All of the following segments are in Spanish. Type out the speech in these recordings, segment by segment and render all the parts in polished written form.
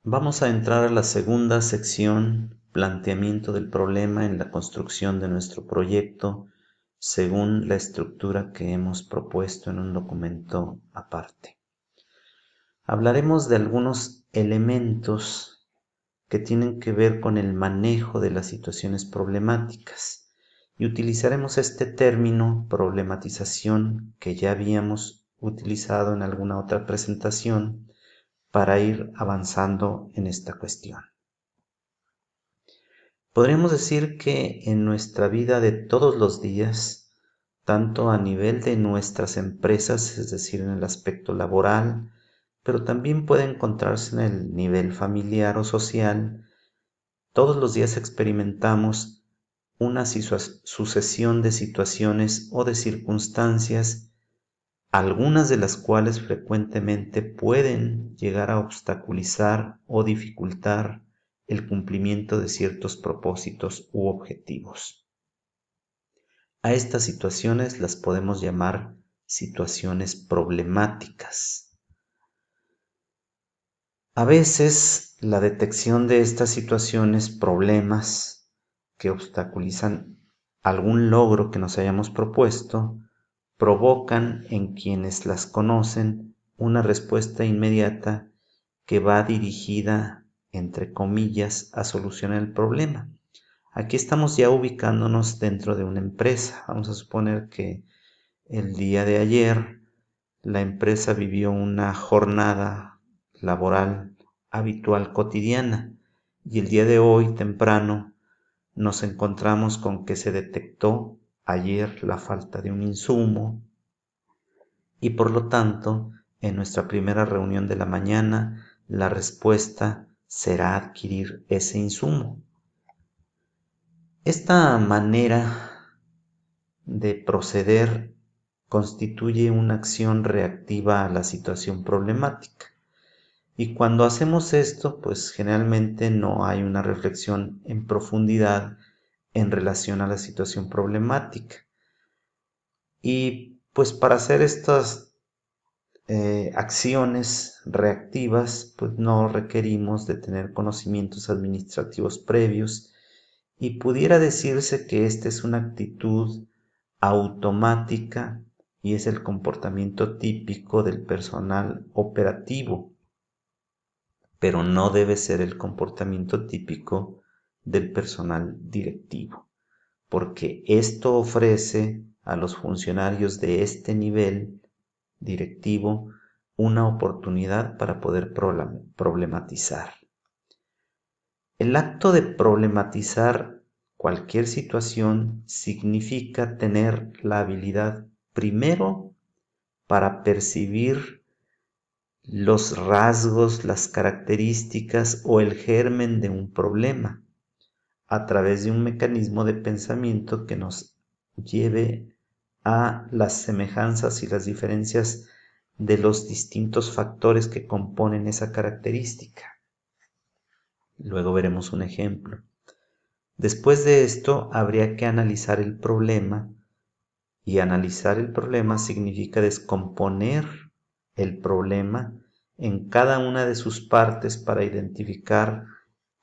Vamos a entrar a la segunda sección, planteamiento del problema en la construcción de nuestro proyecto según la estructura que hemos propuesto en un documento aparte. Hablaremos de algunos elementos que tienen que ver con el manejo de las situaciones problemáticas y utilizaremos este término problematización que ya habíamos utilizado en alguna otra presentación para ir avanzando en esta cuestión. Podríamos decir que en nuestra vida de todos los días, tanto a nivel de nuestras empresas, es decir, en el aspecto laboral, pero también puede encontrarse en el nivel familiar o social, todos los días experimentamos una sucesión de situaciones o de circunstancias, algunas de las cuales frecuentemente pueden llegar a obstaculizar o dificultar el cumplimiento de ciertos propósitos u objetivos. A estas situaciones las podemos llamar situaciones problemáticas. A veces la detección de estas situaciones, problemas que obstaculizan algún logro que nos hayamos propuesto, provocan en quienes las conocen una respuesta inmediata que va dirigida, entre comillas, a solucionar el problema. Aquí estamos ya ubicándonos dentro de una empresa. Vamos a suponer que el día de ayer la empresa vivió una jornada laboral habitual cotidiana y el día de hoy temprano nos encontramos con que se detectó ayer la falta de un insumo y por lo tanto en nuestra primera reunión de la mañana la respuesta será adquirir ese insumo. Esta manera de proceder constituye una acción reactiva a la situación problemática. Y cuando hacemos esto, pues generalmente no hay una reflexión en profundidad en relación a la situación problemática. Y pues para hacer estas acciones reactivas, pues no requerimos de tener conocimientos administrativos previos y pudiera decirse que esta es una actitud automática y es el comportamiento típico del personal operativo, pero no debe ser el comportamiento típico del personal directivo, porque esto ofrece a los funcionarios de este nivel directivo una oportunidad para poder problematizar. El acto de problematizar cualquier situación significa tener la habilidad primero para percibir los rasgos, las características o el germen de un problema a través de un mecanismo de pensamiento que nos lleve a las semejanzas y las diferencias de los distintos factores que componen esa característica. Luego veremos un ejemplo. Después de esto, habría que analizar el problema, y analizar el problema significa descomponer el problema en cada una de sus partes para identificar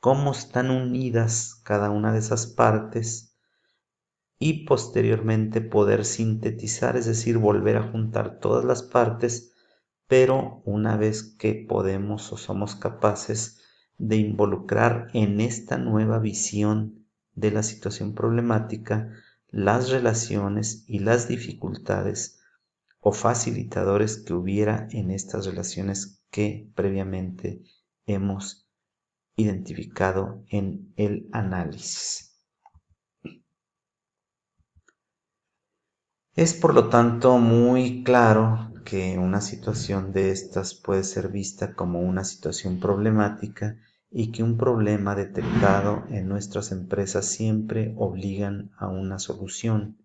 cómo están unidas cada una de esas partes y posteriormente poder sintetizar, es decir, volver a juntar todas las partes, pero una vez que podemos o somos capaces de involucrar en esta nueva visión de la situación problemática las relaciones y las dificultades o facilitadores que hubiera en estas relaciones que previamente hemos identificado en el análisis. Es por lo tanto muy claro que una situación de estas puede ser vista como una situación problemática y que un problema detectado en nuestras empresas siempre obligan a una solución.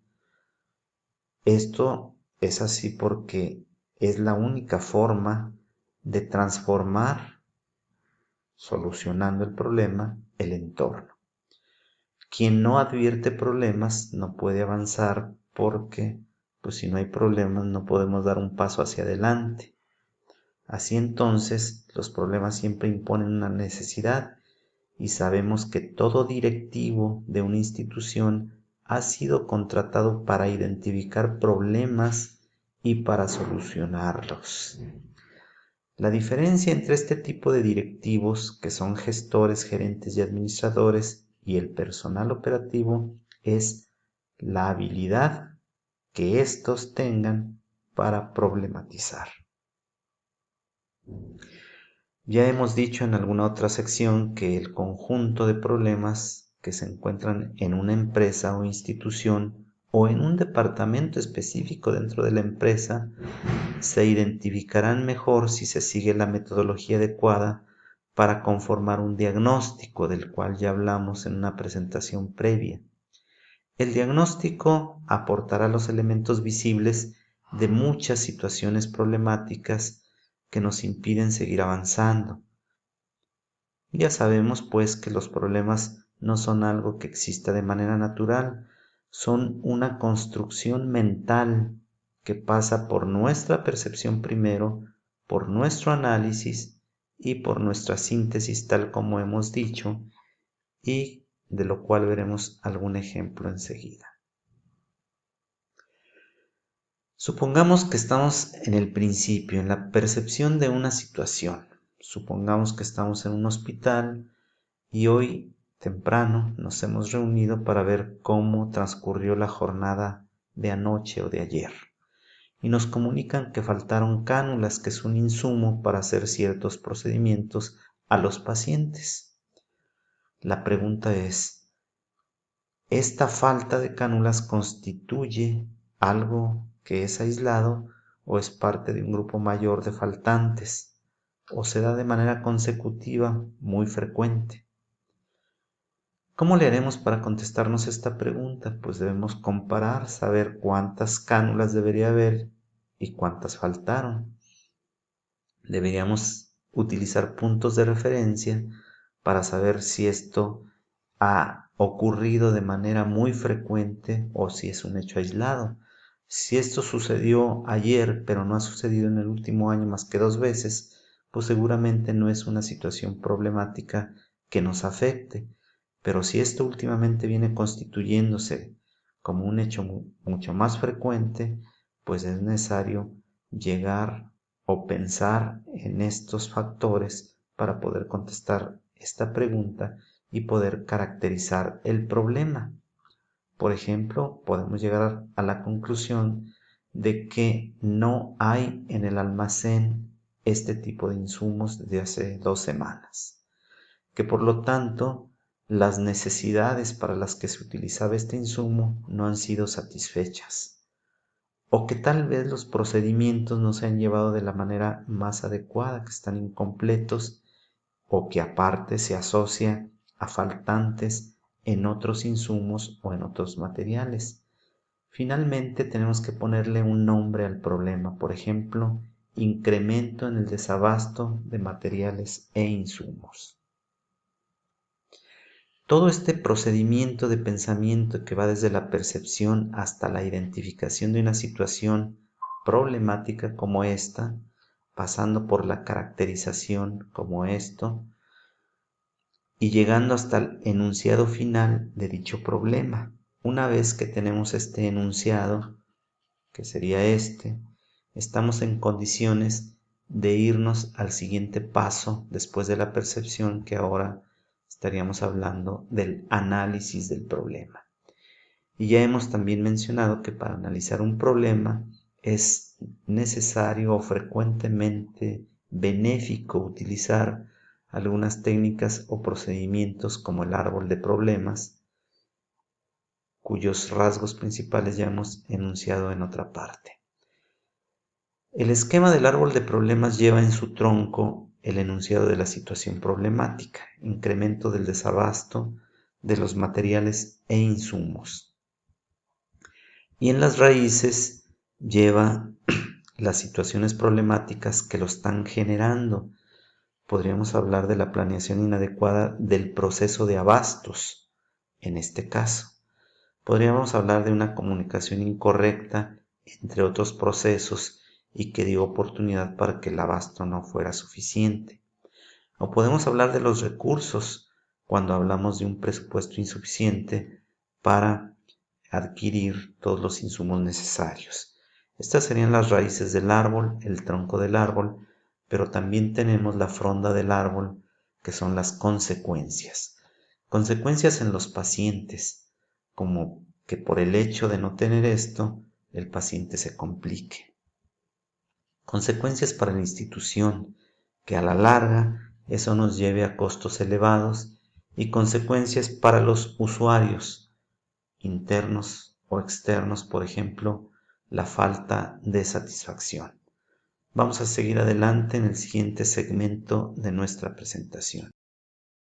Esto es así porque es la única forma de transformar, solucionando el problema, el entorno. Quien no advierte problemas no puede avanzar porque, pues si no hay problemas, no podemos dar un paso hacia adelante. Así entonces, los problemas siempre imponen una necesidad y sabemos que todo directivo de una institución ha sido contratado para identificar problemas y para solucionarlos. La diferencia entre este tipo de directivos, que son gestores, gerentes y administradores, y el personal operativo es la habilidad que estos tengan para problematizar. Ya hemos dicho en alguna otra sección que el conjunto de problemas que se encuentran en una empresa o institución o en un departamento específico dentro de la empresa se identificarán mejor si se sigue la metodología adecuada para conformar un diagnóstico del cual ya hablamos en una presentación previa. El diagnóstico aportará los elementos visibles de muchas situaciones problemáticas que nos impiden seguir avanzando. Ya sabemos pues que los problemas no son algo que exista de manera natural, son una construcción mental que pasa por nuestra percepción primero, por nuestro análisis y por nuestra síntesis tal como hemos dicho, y de lo cual veremos algún ejemplo enseguida. Supongamos que estamos en el principio, en la percepción de una situación. Supongamos que estamos en un hospital y hoy temprano nos hemos reunido para ver cómo transcurrió la jornada de anoche o de ayer. Y nos comunican que faltaron cánulas, que es un insumo para hacer ciertos procedimientos a los pacientes. La pregunta es, ¿esta falta de cánulas constituye algo que es aislado o es parte de un grupo mayor de faltantes o se da de manera consecutiva muy frecuente? ¿Cómo le haremos para contestarnos esta pregunta? Pues debemos comparar, saber cuántas cánulas debería haber y cuántas faltaron. Deberíamos utilizar puntos de referencia para saber si esto ha ocurrido de manera muy frecuente o si es un hecho aislado. Si esto sucedió ayer pero no ha sucedido en el último año más que 2 veces, pues seguramente no es una situación problemática que nos afecte. Pero si esto últimamente viene constituyéndose como un hecho mucho más frecuente, pues es necesario llegar o pensar en estos factores para poder contestar esta pregunta y poder caracterizar el problema. Por ejemplo, podemos llegar a la conclusión de que no hay en el almacén este tipo de insumos desde hace 2 semanas, que por lo tanto las necesidades para las que se utilizaba este insumo no han sido satisfechas, o que tal vez los procedimientos no se han llevado de la manera más adecuada, que están incompletos, o que aparte se asocia a faltantes en otros insumos o en otros materiales. Finalmente tenemos que ponerle un nombre al problema, por ejemplo, incremento en el desabasto de materiales e insumos. Todo este procedimiento de pensamiento que va desde la percepción hasta la identificación de una situación problemática como esta, pasando por la caracterización como esto, y llegando hasta el enunciado final de dicho problema. Una vez que tenemos este enunciado, que sería este, estamos en condiciones de irnos al siguiente paso después de la percepción, que ahora estaríamos hablando del análisis del problema. Y ya hemos también mencionado que para analizar un problema es necesario o frecuentemente benéfico utilizar algunas técnicas o procedimientos como el árbol de problemas, cuyos rasgos principales ya hemos enunciado en otra parte. El esquema del árbol de problemas lleva en su tronco el enunciado de la situación problemática, incremento del desabasto de los materiales e insumos. Y en las raíces lleva las situaciones problemáticas que lo están generando. Podríamos hablar de la planeación inadecuada del proceso de abastos, en este caso. Podríamos hablar de una comunicación incorrecta entre otros procesos y que dio oportunidad para que el abasto no fuera suficiente. O podemos hablar de los recursos cuando hablamos de un presupuesto insuficiente para adquirir todos los insumos necesarios. Estas serían las raíces del árbol, el tronco del árbol, pero también tenemos la fronda del árbol, que son las consecuencias. Consecuencias en los pacientes, como que por el hecho de no tener esto, el paciente se complique. Consecuencias para la institución, que a la larga eso nos lleve a costos elevados, y consecuencias para los usuarios, internos o externos, por ejemplo, la falta de satisfacción. Vamos a seguir adelante en el siguiente segmento de nuestra presentación.